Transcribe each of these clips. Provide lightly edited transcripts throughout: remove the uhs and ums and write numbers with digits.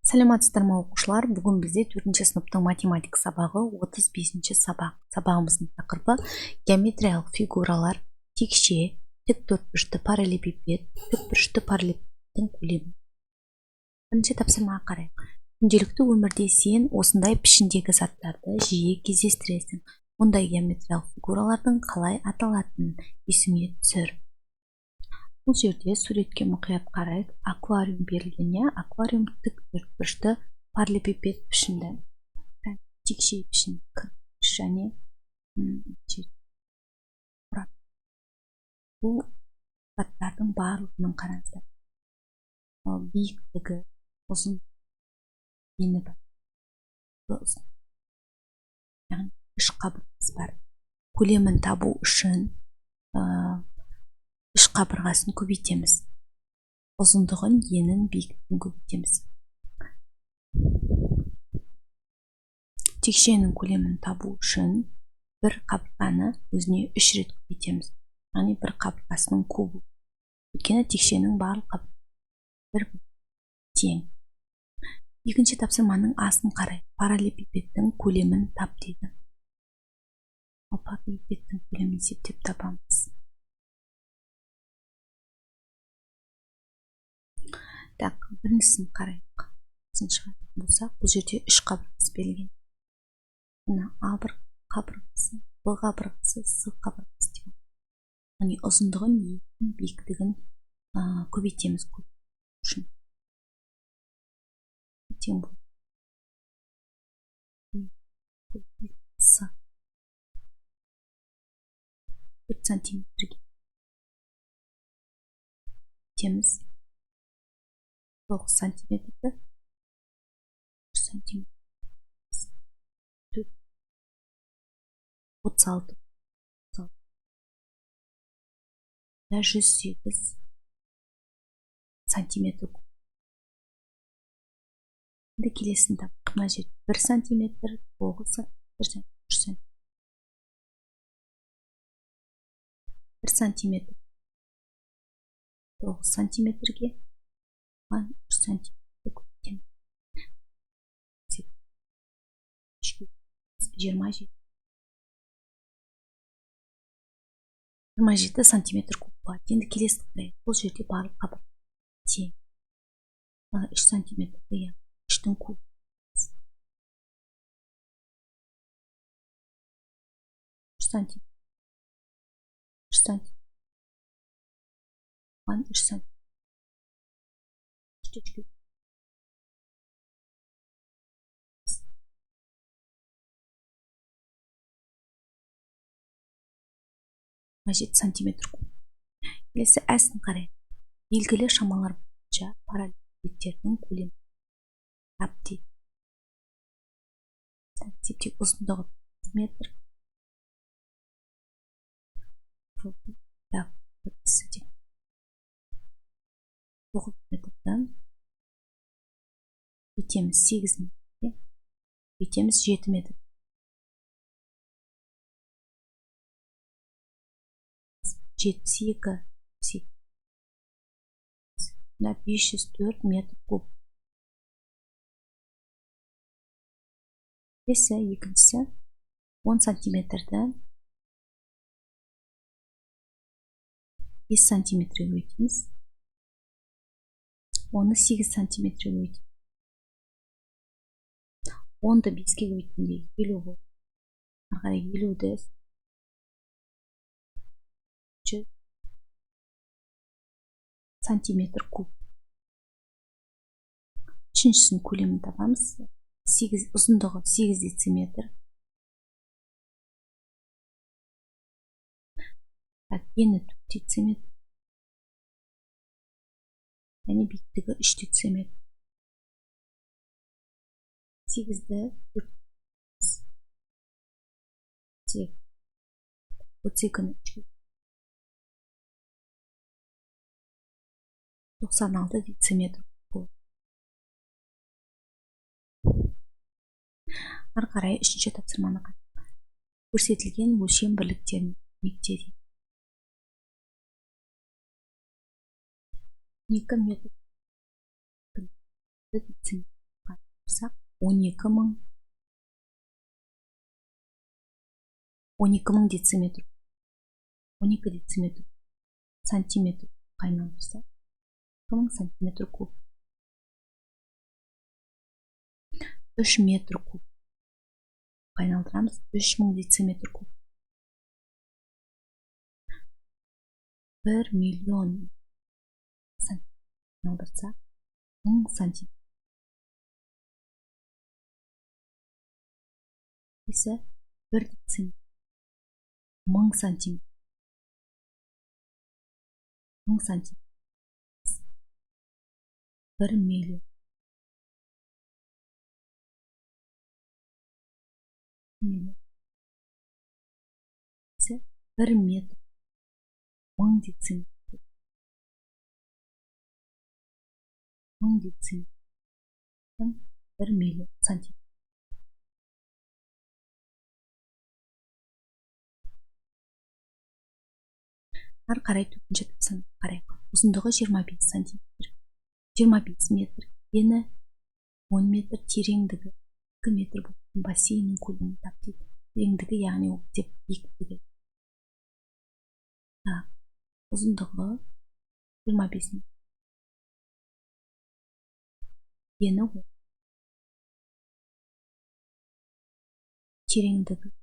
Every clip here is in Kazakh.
Саламатсыздар ма оқушылар, бүгін бізде 4-ші сыныптың математика сабағы 35-ші сабақ. Сабағымыздың тақырыбы геометриялық фигуралар, текше, тікбұрышты параллелепипед, тікбұрышты параллелепипедтің көлемі. Бірінші тапсырмаға қарайық. Күнделікті өмірде сен осындай пішіндегі заттарды жиі кездестіресің. Мұндай геометриялық фигуралардың қалай аталатынын есіңе түсір. Бұл жерде суретке мұқият қарайық. Аквариум берілген, аквариум тікбұрышты параллелепипед пішінді. Текше пішін және бұл заттардың барлығының қараңыздар. Биіктігі, ұзын ені бар. Яғни үш қабырғасы бар. Көлемін табу үшін үш қабырғасын көбейтеміз. Ұзындығын, енін, биіктігін көбейтеміз. Текшенің көлемін табу үшін бір қабырғаны өзіне үш рет көбейтеміз. Яғни бір қабырғасының кубы. Өйткені текшенің барлық қабырғасы бір тең. Екінші тапсырманың асын қарай. Параллелепипедтің көлемін тап дейді. Параллелепипедтің көлемін есептеп табамыз. Біріншісін қарайық. Бұл жерде үш қабырғасы берілген. А бір қабырғасы, Б қабырғасы, С қабырғасы деп. Яғни ұзындығын, енін, биіктігін көбейтеміз үшін. Тең бұл. С 4 сантиметрге көбейтеміз. 9 сантиметрді 3 сантиметр. 36 108 сантиметр. Енді келесін тапқық. Мына жерде 1 сантиметр, 9 сантиметр, 3 сантиметр. 1 сантиметр 9 сантиметрге 3 сантиметр көбейтеміз. 27 сантиметр куб болады. Енді келесі қарайық. Бұл жерде барлық қабырға тең. 3 сантиметр, 3-тің кубы. 3 сантиметр. 3 сантиметр. 3 сантиметр. 3 7 сантиметр куб. Келесі әсін қарайық. Белгілі шамалар бойынша параллелепипедтердің көлемі тап дейді. Есептейік. Ұзындығы метр. Метрді бетеміз 8 метрге, бетеміз 7 метр. 72 504 метр куб. Екіншісі 10 сантиметрді 5 сантиметрге өйтеміз. Оны 8 сантиметрге өйтеміз. 10-ды 5-ке өйткенде 50 болды. Қарай 50-ді сантиметр куб. Үшіншісінің көлемін табамыз. Ұзындығы 8 дециметр. Ені 4 дециметр. Және биіктігі 3 дециметр. 8-ді 4. 32-ні 3. 96 дециметр болады. Ары қарай үшінші тапсырманы қарайық. Көрсетілген өлшем бірліктерін мектеп. 2 метр айналдырсақ 12.000 дециметр, 12 дециметр сантиметр айналдырсақ 1000 сантиметр куб. 3 метр куб айналдырамыз, 3000 дециметр куб. 1 миллион сантиметр айналдырсақ 1000 сантиметр. Есе 1 дециметр 1000 сантиметр. 1000 сантиметр 1 миллион. Есе 1 метр 1000 дециметр. 1000 дециметр 1 миллион сантиметр. Ары қарай төртінші тапсырмаға қарайық. Ұзындығы 25 сантиметр, 25 метр, ені 10 метр, тереңдігі 2 метр болатын бассейннің көлемін тап дейді. Тереңдігі яғни ол деп биіктігі. Ұзындығы 25 метр. Ені ол. Тереңдігі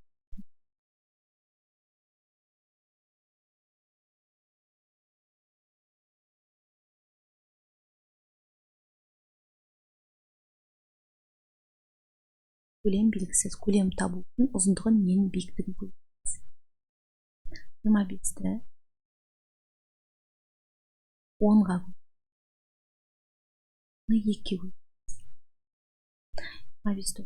көлем белгісіз. Көлем табу үшін ұзындығын ең биіктігін көреміз. 25-ті 10-ға бөлеміз. 2-ге бөлеміз. 25-ті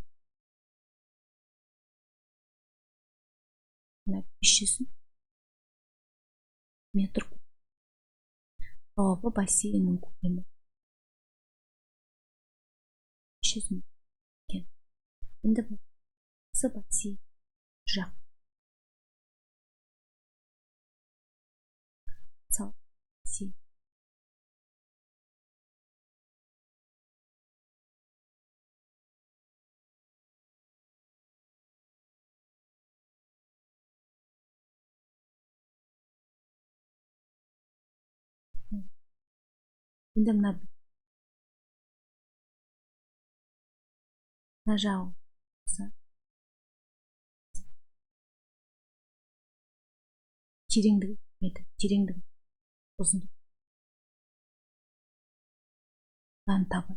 500 метр куб. Жауабы бассейннің көлемі 500 метр. Енді осы бассейн жақ. Мысалы, бассейн. Енді мына жағы тереңдігі метр, тереңдігі ұзындығы табы.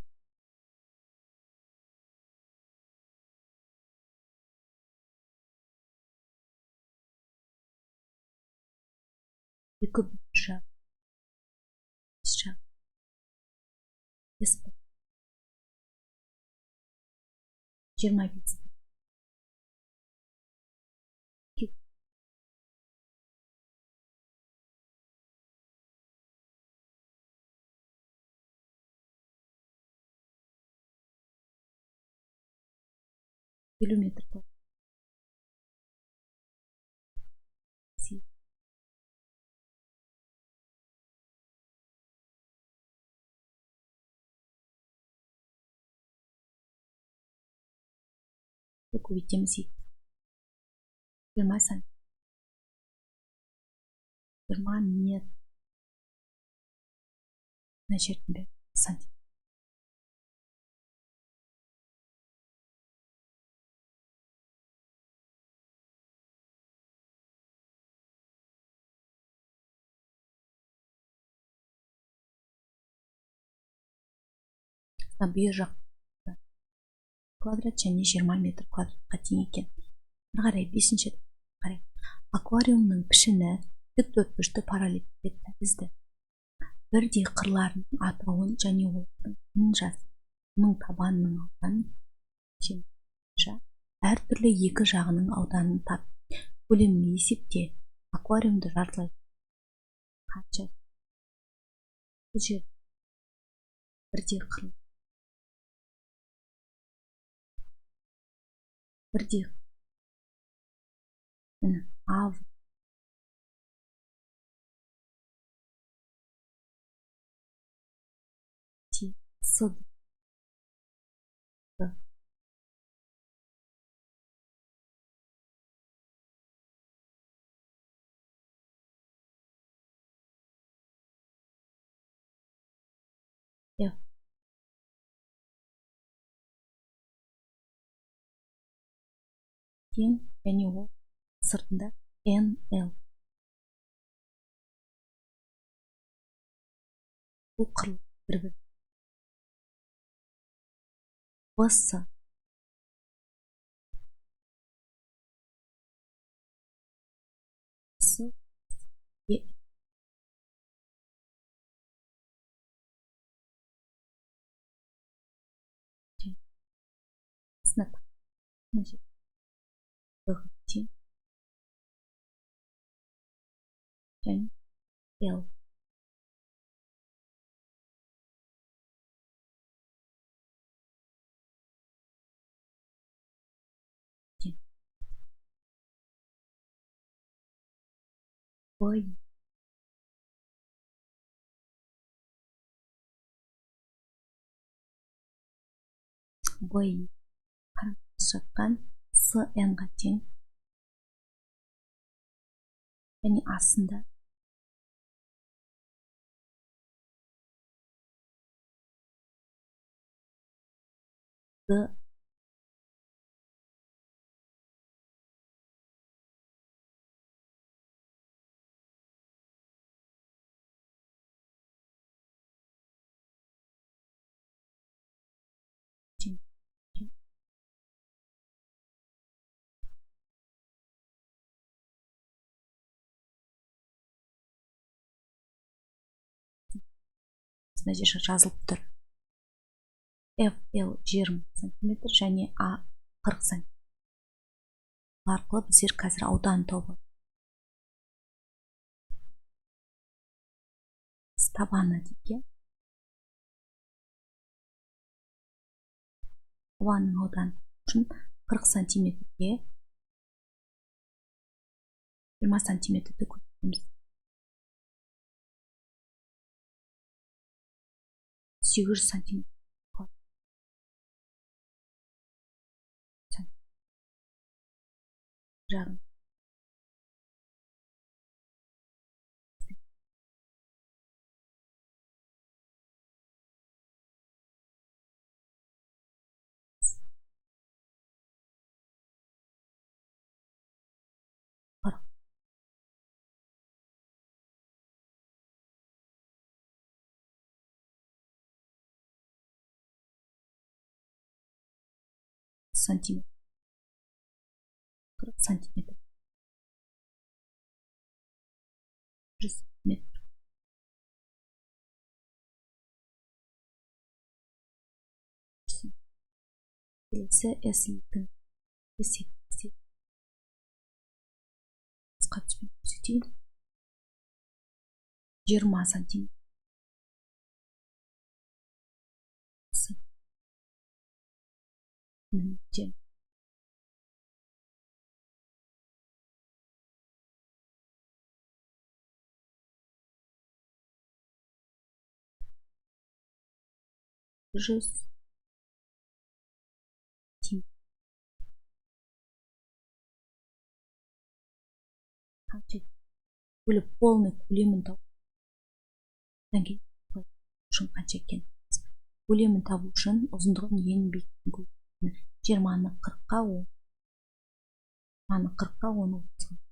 Екі жақ. 25. Километр квадрат. Көбейтеміз. 20 сантиметр. 20 метр. Мына жерінде сантиметр. Бүйір жақ квадрат және 20 метр квадратқа тең екен. Қарай 5-ші қарай. Аквариумның пішіні тік төртбұрышты параллелепипед тәрізді. Бірдей қырларының атауын және олардың жасы, оның табанының ауданын әртүрлі екі жағының ауданын тап. Көлемін есепте. Аквариумды жартылай қанша? Бұл жер бірдей қырлар. Бірдей ав сыд тең және ол сыртында NL. Бұл қырлы бір-бір. BC E сынап тең және L. Ой. Бой қарамыз жатқан SN-ға тең және астында D тең. мына жерде жазылып тұр. FL 20 см және A 40 см. арқылы біздер қазір ауданын тауып табаны дейік. Табанның ауданы үшін 40 сантиметрге 20 сантиметрді көтереміз. 800 сантиметр. Жарым. Сантиметр. 40 сантиметр. 100 сантиметр. Келесі S2-дің көрсетейін. 20 сантиметр. Бөліп полный көлемін табу көлемін табу үшін ұзындығын ең биік 20-ны 40-қа 10 30-ға.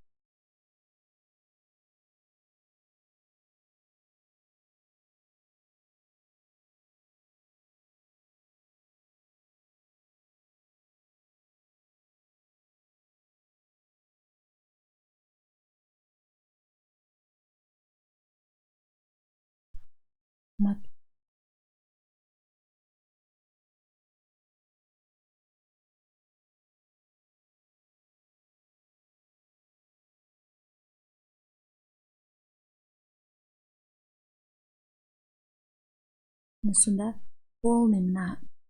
Сонда полный мына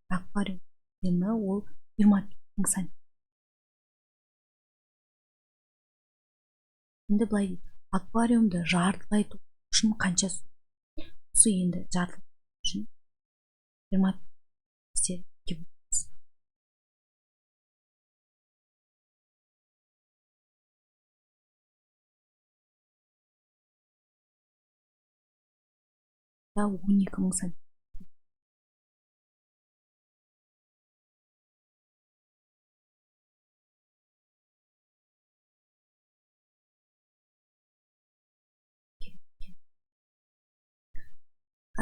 аквариум көлемі ол 20 сантиметр. Енді былай дейді, аквариумды жартылайту үшін қанша су енді жартылайту үшін 20 12 сантиметр.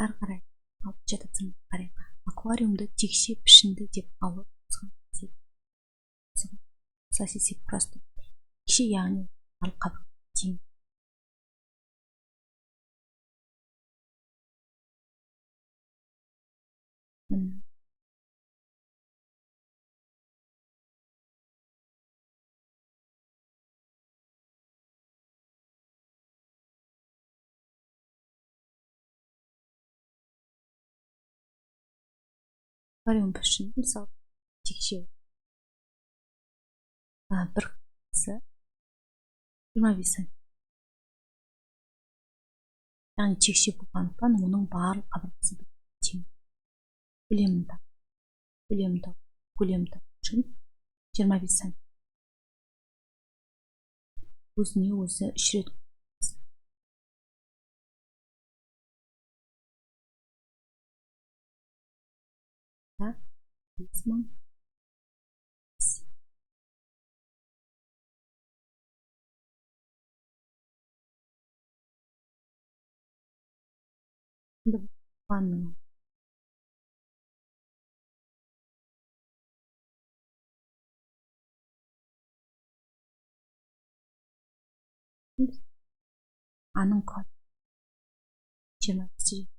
ары қарай алып жататсың қарай. Аквариумды текше пішінді деп алып сосисек просто текше, яғни барлық қабық тең. Аквариум пішіні мысалы текше бір қысы 25 см. Яғни текше болғандықтан оның барлық қабырғасы тең. Көлемін тапу үшін 25 см. Өзіне өзі 3 рет аның код 20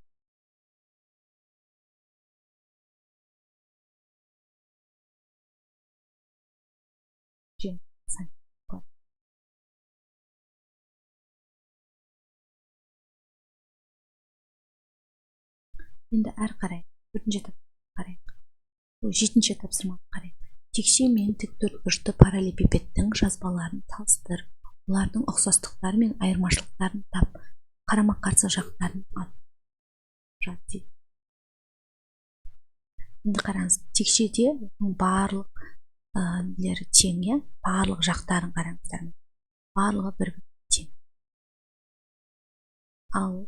Енді әрі қарай 4-ші тапсырмаға қарайық. 7-ші тапсырмаға қарайық. Текше мен тіктөртбұрышты параллелепипедтің жазбаларын салыстыр. Олардың ұқсастықтары мен айырмашылықтарын тап. Қарама-қарсы жақтарын ал. Енді қараңыз, текшеде барлық тең, барлық жақтарын қараңыздар. Барлығы бір-бір тең. Ал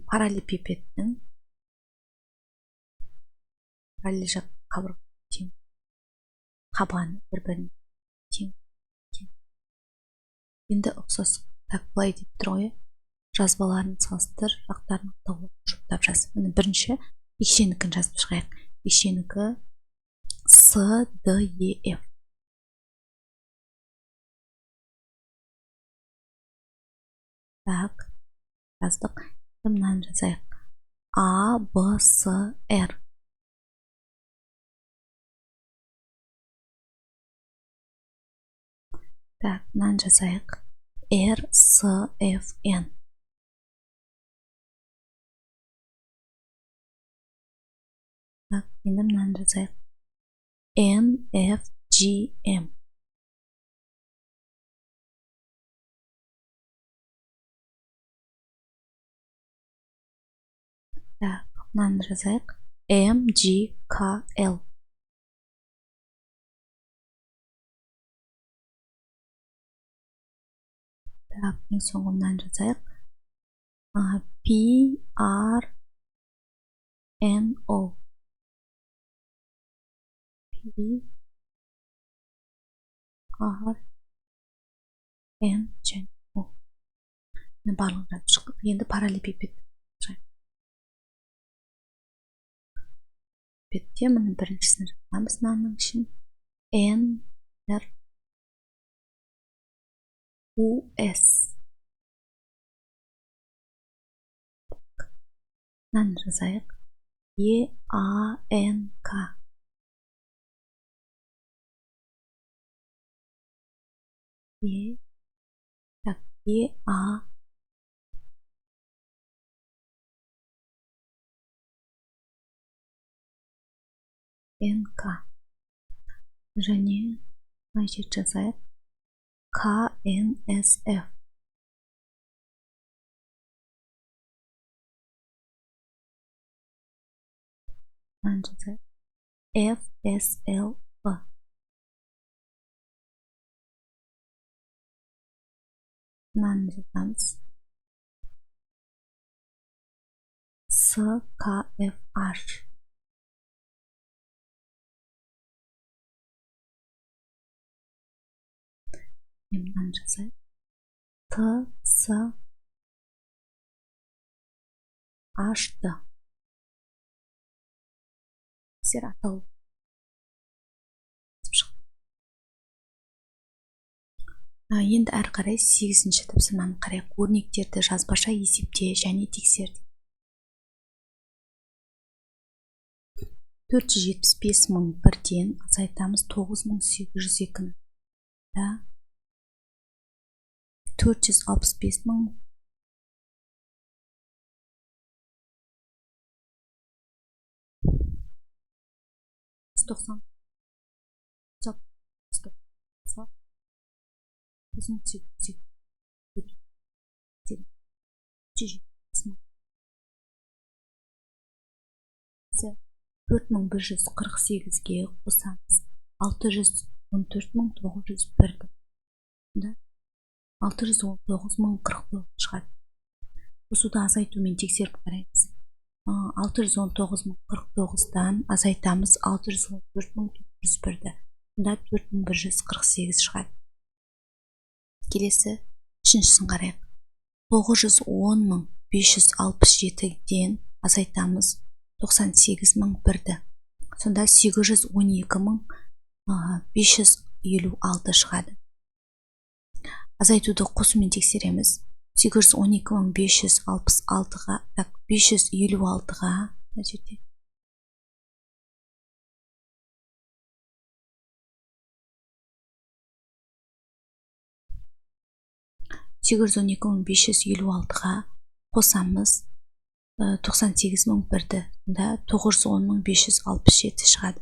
параллелепипедтің параллель жақ қабырға тең. Қабаны бір-біріне тең. Енді ұқсастық былай деп тұр ғой, жазбаларын салыстыр, жақтарын жұптап жаз. Бірінші текшенікін жазып шығайық. Текшенікі SDEF. Так, жаздық. Мынаны жазайық. ABCR. Так, мынаны жазайық. RCFN. Так, енді мынаны жазайық. NFGM. Так, мынаны жазайық. MGKL. Так, ең соңғы мынаны жазайық. PRNO. PRNO. Барлығын жазып шықтық. Енді параллелепипед. Бетте мұны біріншісін жазамыз мынаның үшін. NRUS. Мынаны жазайық. EANK. NK. және мына жерді жазайық. KNSF. Мынаны жазайық. FSLV. Мынаны жазамыз. SKFH. Мынаны жазайық. TS ашты. Сер атау. Енді әрі қарай 8-ші тапсырманы қарайық. Өрнектерді жазбаша есепте және тексер. 475.001-ден азайтамыз 9.802-ні. 465.000 190 4148-ге қосамыз 614.901-ді. 619.049 шығады. Қосуды азайтумен тексеріп қараймыз. 619.049-дан азайтамыз 614.901-ді. 4148 шығады. Келесі үшіншісін қарайық. 910.567-ден азайтамыз 98.001-ді. Сонда 812.556 шығады. Азайтуды қосумен тексереміз. 812.556-ға 556-ға 812.556-ға қосамыз 98.001-ді. 910.567 шығады.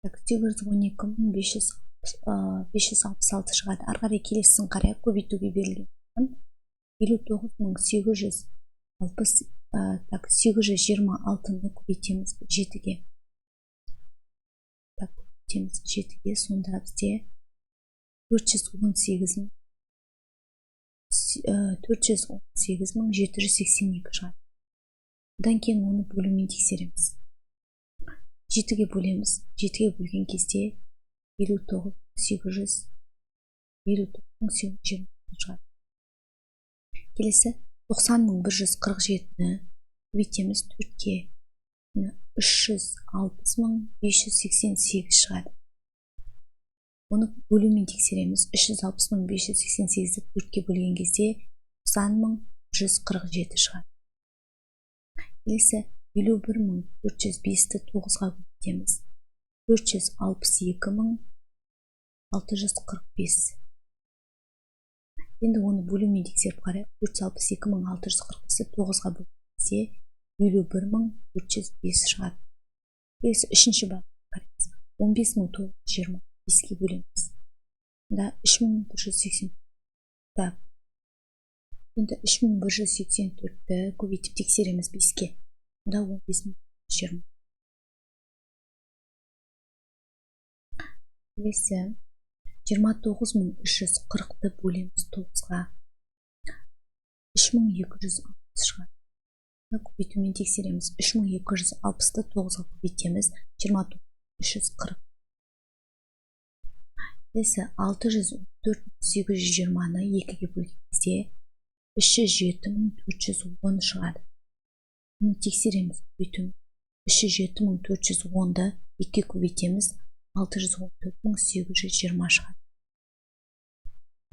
Так, 812.566 шығады. Ары қарай келесісін қарайық. Көбейтуге берілген 59.826-ны көбейтеміз 7-ге. Так, көбейтеміз 7-ге. Сонда бізде 418.782 шығады. Одан кейін оны бөлумен тексереміз. 7-ге бөлеміз. 7-ге бөлген кезде 59.820 шығады. Келесі 90.147-ні көбейтеміз 4-ге. 360.588 шығады. Оны бөлумен тексереміз. 360.588-ді 4-ге бөлген кезде 90.147 шығады. Келесі 51.405-ті 9-ға көбейтеміз. 462.645. Енді оны бөлумен тексеріп қарайық. 462.645-ті 9-ға бөлгенде 51.405 шығады. Келесі үшінші бағыт қараймыз. 15.925-ге бөлеміз. Онда 3180. Так. Енді 3184-ті көбейтіп тексереміз 5-ге. Онда 15.20. Келесі 29.340-ті бөлеміз 9-ға. 3260 шығады. Көбейтумен тексереміз. 3260-ті 9-ға көбейтеміз. 29340. Келесі 614.820-ны 2-ге бөлген кезде 307.410 шығады. Оны тексереміз. 307.410-ды 2-ге көбейтеміз. 614.820 шығады.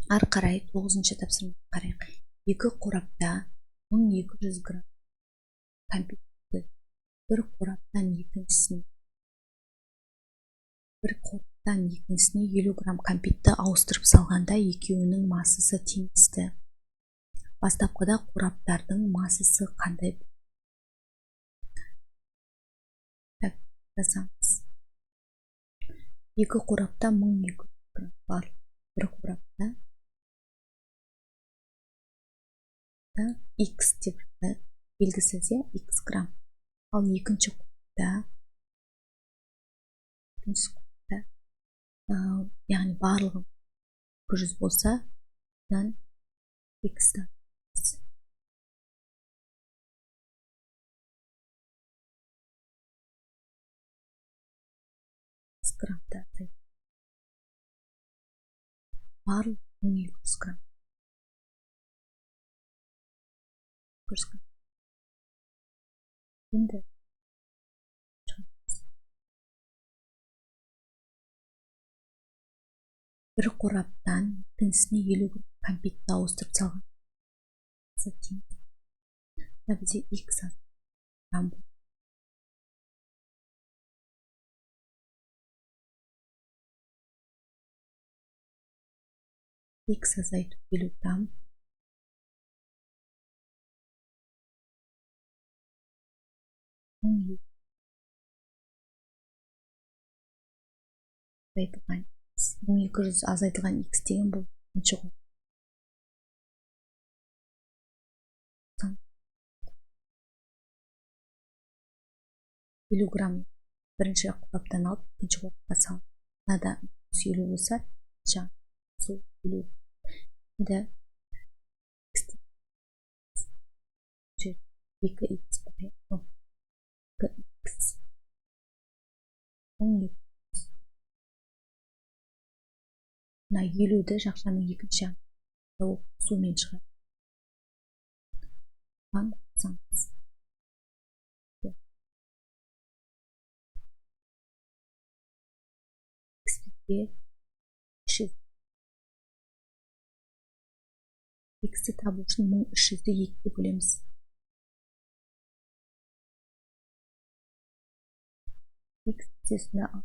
Ары қарай 9-ші тапсырманы қарайық. 2 қорапта 1200 грамм кәмпитті бір қораптан екіншісіне 50 грамм кәмпитті ауыстырып салғанда екеуінің массасы теңесті. Бастапқыда қораптардың массасы қандай? Так, жазамыз. 2 қорапта 1200 грамм бар. Бір қорапта X деп белгісі де X грамм. Ал екінші қорапта яғни барлығы 200 болса, одан X-ті. Граммда барлығы 1200 грамм. көрсеткен. Енді бір қораптан екіншісіне 50 кәмпитті ауыстырып салған. Бізде x грамм бұл. X азайту 50 грамм. Азайтылған x деген бұл бірінші ғой. 50 грамм бірінші қораптан алып екінші қорапқа салып. Мынада 50 болса, жаңа сол 50. Енді 2x мына 50-ді жақшаның екінші сумен шығар. X'ті табу үшін 1300-ді 2-ге бөлеміз. X тесіне ал.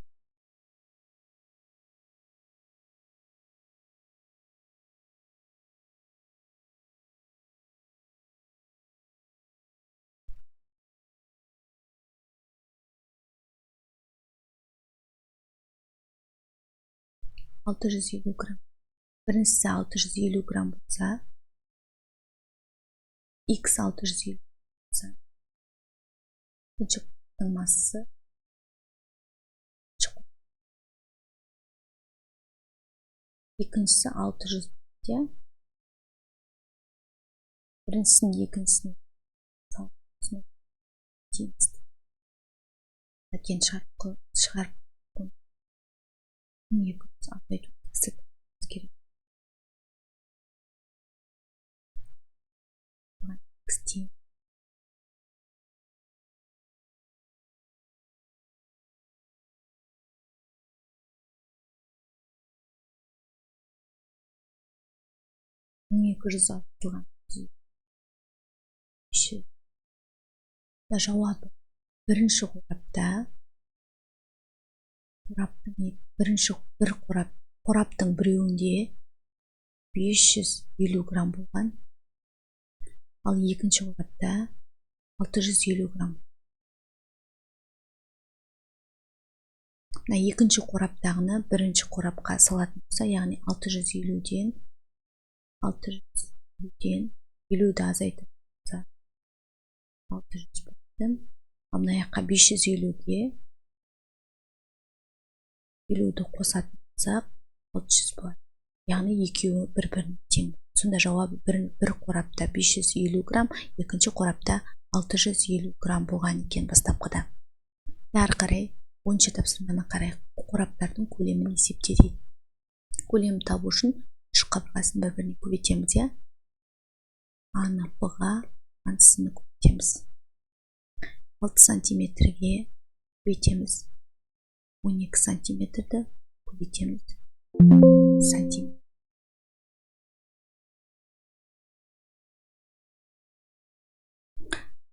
$650 грамм. Біріншісі 650 грамм болса, X 650 болса, бірінші қораптың массасы екіншісі 600, біріншісін екіншісіне теңізді. Әкен шығарып 200 азайту керек. Жауабы бірінші қорапта қораптың біреуінде 550 грамм болған, ал екінші қорапта 650 грамм. Екінші қораптағыны бірінші қорапқа салатын болса, яғни 650-ден 50-ді азайтып болса 600 болды. Мына жаққа 550-ге 50-ді қосатын болсақ 600 болады. Яғни екеуі бір-біріне тең. Сонда жауабы бір қорапта 550 грамм, екінші қорапта 650 грамм болған екен бастапқыда. Әрі қарай 10-шы тапсырманы қарайық. Қораптардың көлемін есепте дейді. Көлемін табу үшін үш қабырғасын бір-біріне көбейтеміз, иә? А-ны Б-ға, Б-ны көбейтеміз. 6 сантиметрге көбейтеміз. 12 сантиметрді көбейтеміз. Сантиметр.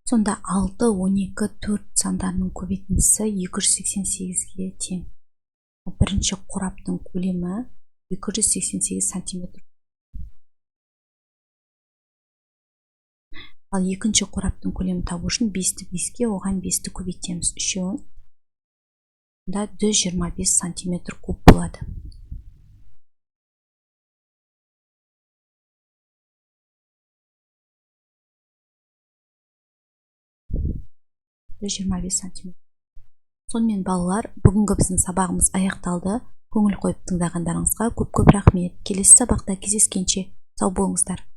Сонда 6, 12, 4 сандарының көбейтіндісі 288-ге тең. Бірінші қораптың көлемі 288 сантиметр. Ал екінші қораптың көлемін табу үшін 5-ті 5-ке, оған 5-ті көбейтеміз. Үшеуін 125 сантиметр куб болады. Сонымен балалар, бүгінгі біздің сабағымыз аяқталды. Көңіл қойып тыңдағандарыңызға көп-көп рахмет. Келесі сабақта кездескенше сау болыңыздар.